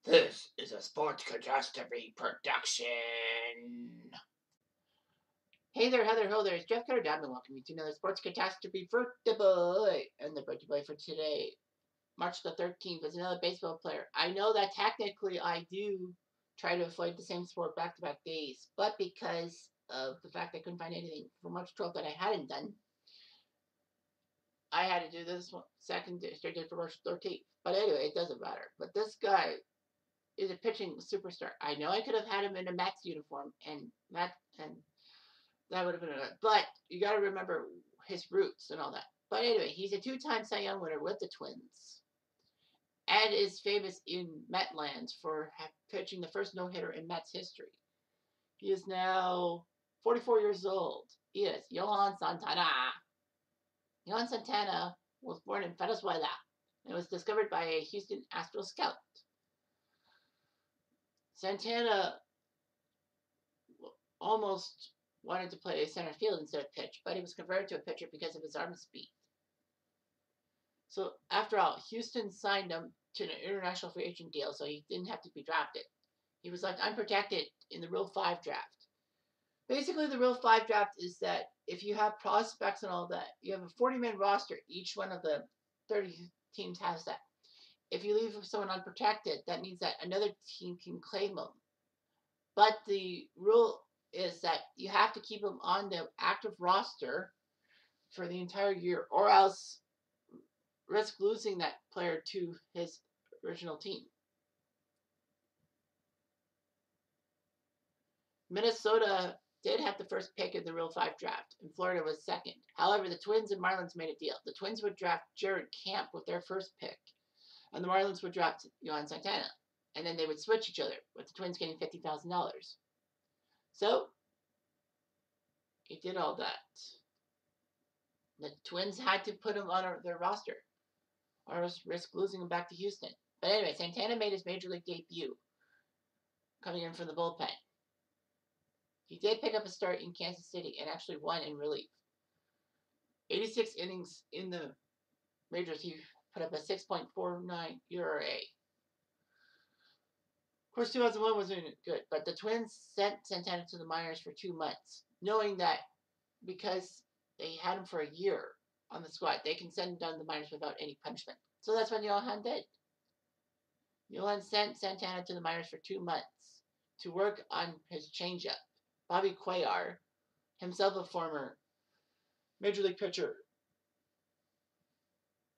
This is a Sports Catastrophe production. Hey there, Heather, ho there. It's Jeff Cutter Diamond welcoming you to another Sports Catastrophe Birthday Boy. And the birthday boy for today, March the 13th, is another baseball player. I know that technically I do try to avoid the same sport back-to-back days, but because of the fact I couldn't find anything for March 12th that I hadn't done, I had to do this one second straight day for March 13th. But anyway, it doesn't matter. But this guy is a pitching superstar. I know I could have had him in a Mets uniform, and that would have been good. But you got to remember his roots and all that. But anyway, he's a two-time Cy Young winner with the Twins, and is famous in Metland for pitching the first no-hitter in Mets history. He is now 44 years old. He is Johan Santana. Johan Santana was born in Venezuela and was discovered by a Houston Astros scout. Santana almost wanted to play center field instead of pitch, but he was converted to a pitcher because of his arm speed. So after all, Houston signed him to an international free agent deal, so he didn't have to be drafted. He was left unprotected in the Rule 5 draft. Basically, the Rule 5 draft is that if you have prospects and all that, you have a 40-man roster. Each one of the 30 teams has that. If you leave someone unprotected, that means that another team can claim them. But the rule is that you have to keep them on the active roster for the entire year, or else risk losing that player to his original team. Minnesota did have the first pick in the Rule 5 draft, and Florida was second. However, the Twins and Marlins made a deal. The Twins would draft Jared Camp with their first pick, and the Marlins would draft Johan Santana. And then they would switch each other, with the Twins getting $50,000. So, he did all that. The Twins had to put him on their roster, or risk losing him back to Houston. But anyway, Santana made his major league debut, coming in from the bullpen. He did pick up a start in Kansas City and actually won in relief. 86 innings in the majors, he put up a 6.49 ERA. Of course, 2001 wasn't good, but the Twins sent Santana to the minors for 2 months, knowing that because they had him for a year on the squad, they can send him down to the minors without any punishment. So that's what Johan did. Johan sent Santana to the minors for 2 months to work on his changeup. Bobby Cuellar, himself a former major league pitcher,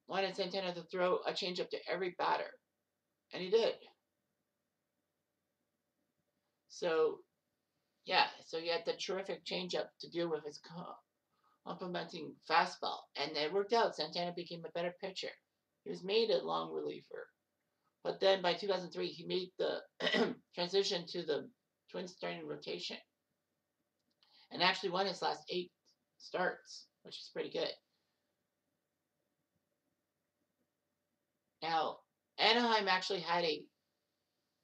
wanted Santana to throw a changeup to every batter, and he did. So, yeah, so he had the terrific changeup to deal with his complementing fastball, and it worked out. Santana became a better pitcher. He was made a long reliever, but then by 2003, he made the transition to the Twins starting rotation, and actually won his last 8 starts, which is pretty good. Now, Anaheim actually had a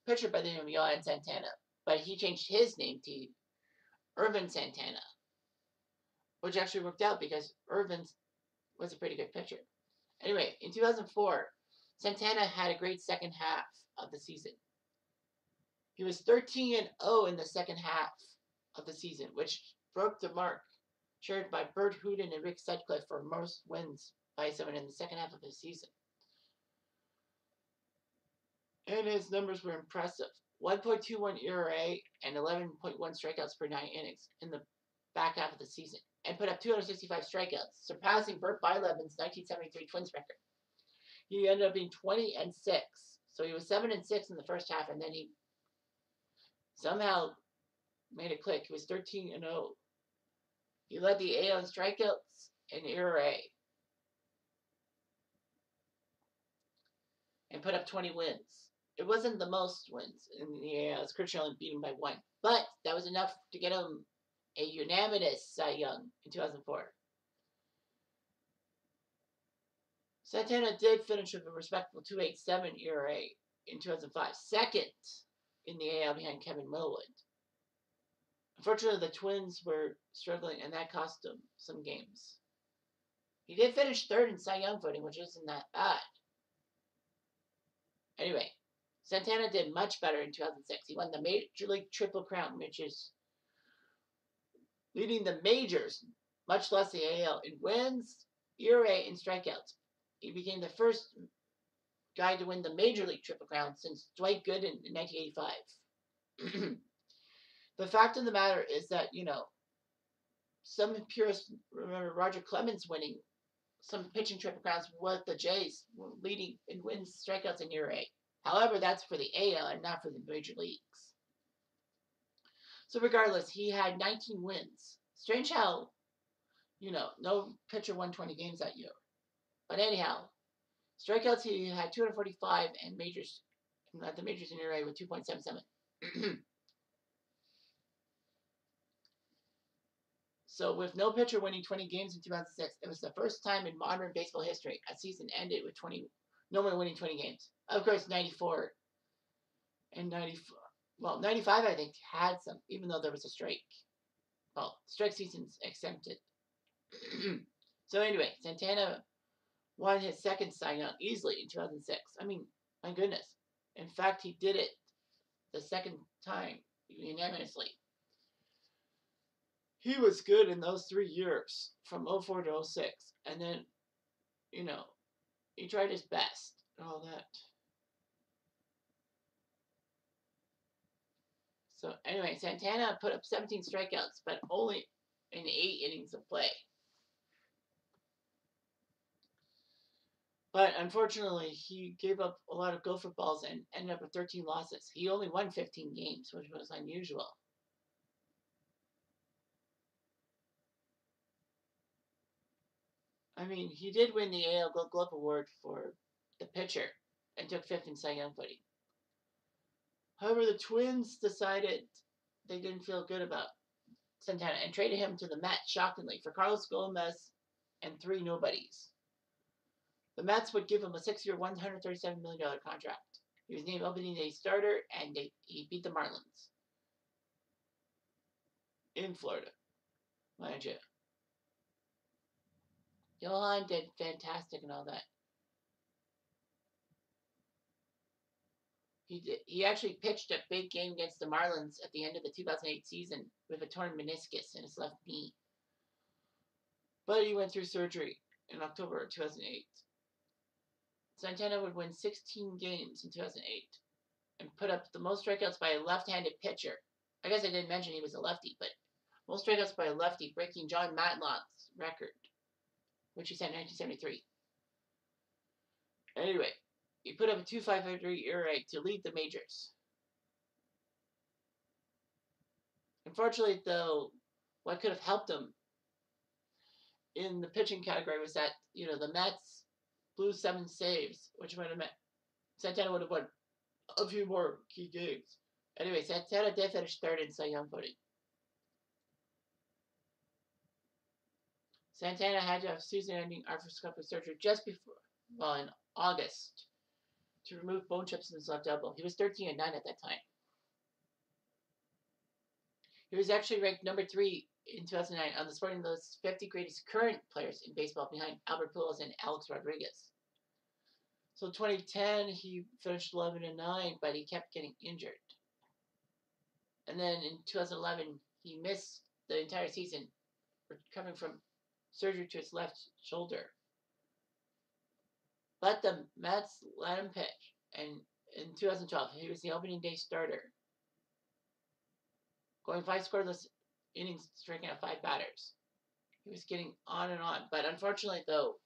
pitcher by the name of Johan Santana, but he changed his name to Irvin Santana, which actually worked out because Irvin was a pretty good pitcher. Anyway, in 2004, Santana had a great second half of the season. He was 13-0 in the second half of the season, which broke the mark shared by Bert Hooton and Rick Sutcliffe for most wins by someone in the second half of the season. And his numbers were impressive. 1.21 ERA and 11.1 strikeouts per 9 innings in the back half of the season, and put up 265 strikeouts, surpassing Bert Byleven's 1973 Twins record. He ended up being 20-6, so he was 7-6 in the first half, and then he somehow made it click. He was 13-0. He led the AL in strikeouts and ERA, and put up 20 wins. It wasn't the most wins in the AL, as Kurt Schilling beat him by 1, but that was enough to get him a unanimous Cy Young in 2004. Santana did finish with a respectable 2.87 ERA in 2005, second in the AL behind Kevin Millwood. Unfortunately, the Twins were struggling, and that cost him some games. He did finish third in Cy Young voting, which isn't that bad. Anyway, Santana did much better in 2006. He won the Major League Triple Crown, which is leading the majors, much less the AL, in wins, ERA, and strikeouts. He became the first guy to win the Major League Triple Crown since Dwight Gooden in 1985. The fact of the matter is that, some purists remember Roger Clemens winning some pitching Triple Crowns with the Jays, leading in wins, strikeouts, and ERA. However, that's for the AL and not for the major leagues. So regardless, he had 19 wins. Strange how, no pitcher won 20 games that year. But anyhow, strikeouts, he had 245, and majors, at the majors in ERA with 2.77. So with no pitcher winning 20 games in 2006, it was the first time in modern baseball history a season ended with no one winning 20 games. Of course, 94 and 95 I think had some, even though there was a strike. Well, strike seasons exempted. So anyway, Santana won his second Cy Young easily in 2006. I mean, my goodness. In fact, he did it the second time unanimously. He was good in those 3 years, from 04 to 06. And then, he tried his best and all that. So anyway, Santana put up 17 strikeouts, but only in 8 innings of play. But unfortunately, he gave up a lot of gopher balls and ended up with 13 losses. He only won 15 games, which was unusual. I mean, he did win the AL Gold Glove Award for the pitcher and took 5th in Cy Young voting. However, the Twins decided they didn't feel good about Santana and traded him to the Mets, shockingly, for Carlos Gomez and 3 nobodies. The Mets would give him a 6-year, $137 million contract. He was named opening day starter, and he beat the Marlins in Florida, mind you. Johan did fantastic and all that. He actually pitched a big game against the Marlins at the end of the 2008 season with a torn meniscus in his left knee. But he went through surgery in October of 2008. Santana would win 16 games in 2008 and put up the most strikeouts by a left-handed pitcher. I guess I didn't mention he was a lefty, but most strikeouts by a lefty, breaking John Matlock's record, which he set in 1973. Anyway, he put up a 2.53 ERA to lead the majors. Unfortunately, though, what could have helped him in the pitching category was that, the Mets blew 7 saves, which would have meant Santana would have won a few more key games. Anyway, Santana did finish 3rd in Cy Young voting. Santana had to have season-ending arthroscopic surgery just before, in August, to remove bone chips in his left elbow. He was 13-9 at that time. He was actually ranked number 3 in 2009 on the Sporting List's 50 greatest current players in baseball, behind Albert Pujols and Alex Rodriguez. So 2010, he finished 11-9, but he kept getting injured. And then in 2011, he missed the entire season, recovering from surgery to his left shoulder. But the Mets let him pitch, and in 2012, he was the opening day starter, going 5 scoreless innings, striking out 5 batters. He was getting on and on, but unfortunately, though,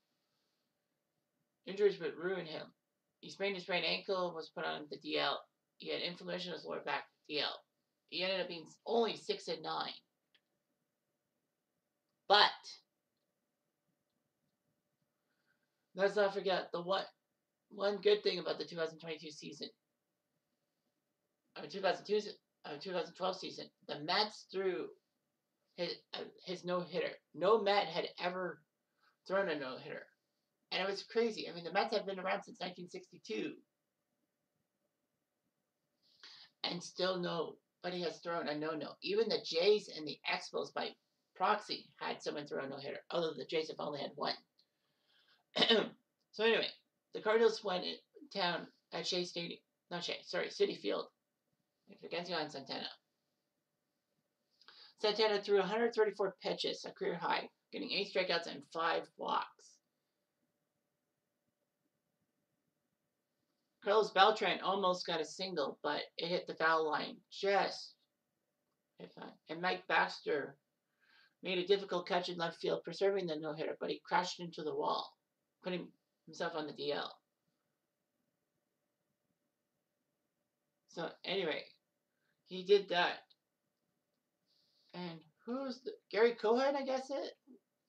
injuries would ruin him. He sprained his sprained ankle, was put on the DL. He had inflammation in his lower back, DL. He ended up being only 6-9. But let's not forget the one good thing about the 2022 season. 2012 season, the Mets threw his no-hitter. No Met had ever thrown a no-hitter. And it was crazy. I mean, the Mets have been around since 1962. And still nobody has thrown a no-no. Even the Jays and the Expos, by proxy, had someone throw a no-hitter. Although the Jays have only had 1. So anyway, the Cardinals went in town at Shea Stadium. No, sorry, Citi Field. Against Johan Santana. Santana threw 134 pitches, a career high, getting 8 strikeouts and 5 walks. Carlos Beltran almost got a single, but it hit the foul line just. And Mike Baxter made a difficult catch in left field, preserving the no-hitter, but he crashed into the wall, putting himself on the DL. So anyway, he did that. And who's Gary Cohen, I guess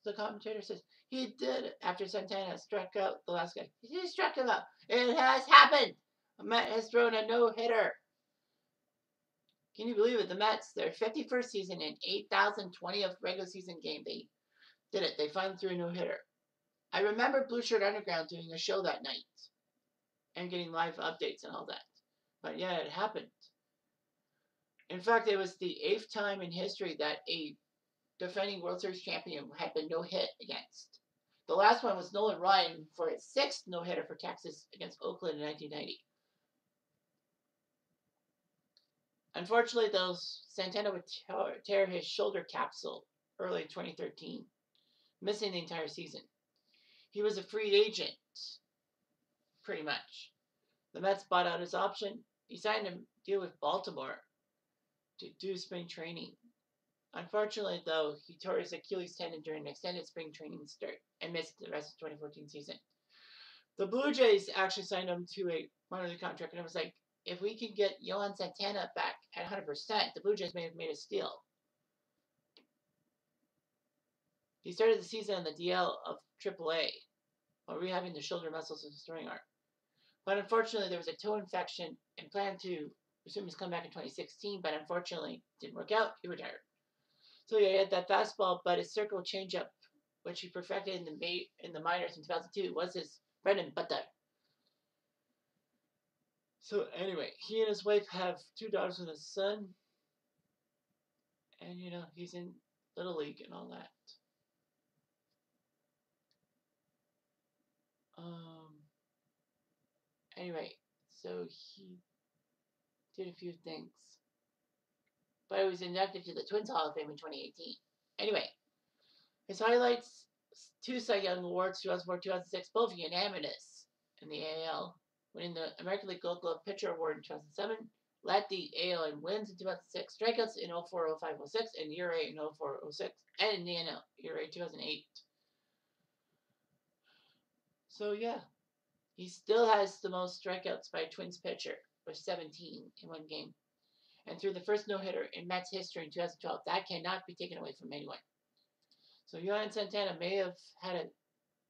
the commentator says, he did it after Santana struck out the last guy. He struck him out. It has happened. The Met has thrown a no-hitter. Can you believe it? The Mets, their 51st season and 8,020th regular season game, they did it. They finally threw a no-hitter. I remember Blue Shirt Underground doing a show that night and getting live updates and all that. But yeah, it happened. In fact, it was the 8th time in history that a defending World Series champion had been no-hit against. The last one was Nolan Ryan for his 6th no-hitter for Texas against Oakland in 1990. Unfortunately, though, Santana would tear his shoulder capsule early 2013, missing the entire season. He was a free agent, pretty much. The Mets bought out his option. He signed a deal with Baltimore to do spring training. Unfortunately, though, he tore his Achilles tendon during an extended spring training start and missed the rest of the 2014 season. The Blue Jays actually signed him to a minor league contract, and it was like, if we could get Johan Santana back at 100%, the Blue Jays may have made a steal. He started the season on the DL of AAA while rehabbing the shoulder muscles of his throwing arm. But unfortunately, there was a toe infection and planned to resume his comeback in 2016, but unfortunately, didn't work out. He retired. So yeah, he had that fastball, but his circle changeup, which he perfected in the minors in 2002, was his bread and butter. So anyway, he and his wife have 2 daughters and a son. And, he's in Little League and all that. Anyway, so he did a few things. But he was inducted to the Twins Hall of Fame in 2018. Anyway, his highlights, 2 Cy Young Awards, 2004, 2006, both unanimous in the AL. Winning the American League Gold Glove Pitcher Award in 2007, led the AL in wins in 2006, strikeouts in 04, 05, 06, and ERA in 04, 06, and in the NL, ERA 2008. So yeah, he still has the most strikeouts by a Twins pitcher, with 17 in one game. And through the first no-hitter in Mets history in 2012, that cannot be taken away from anyone. So Johan Santana may have had a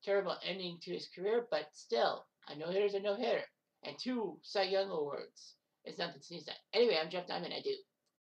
terrible ending to his career, but still, a no-hitter's a no-hitter. And 2 Cy Young Awards is nothing to sneeze at. Anyway, I'm Jeff Diamond. I do.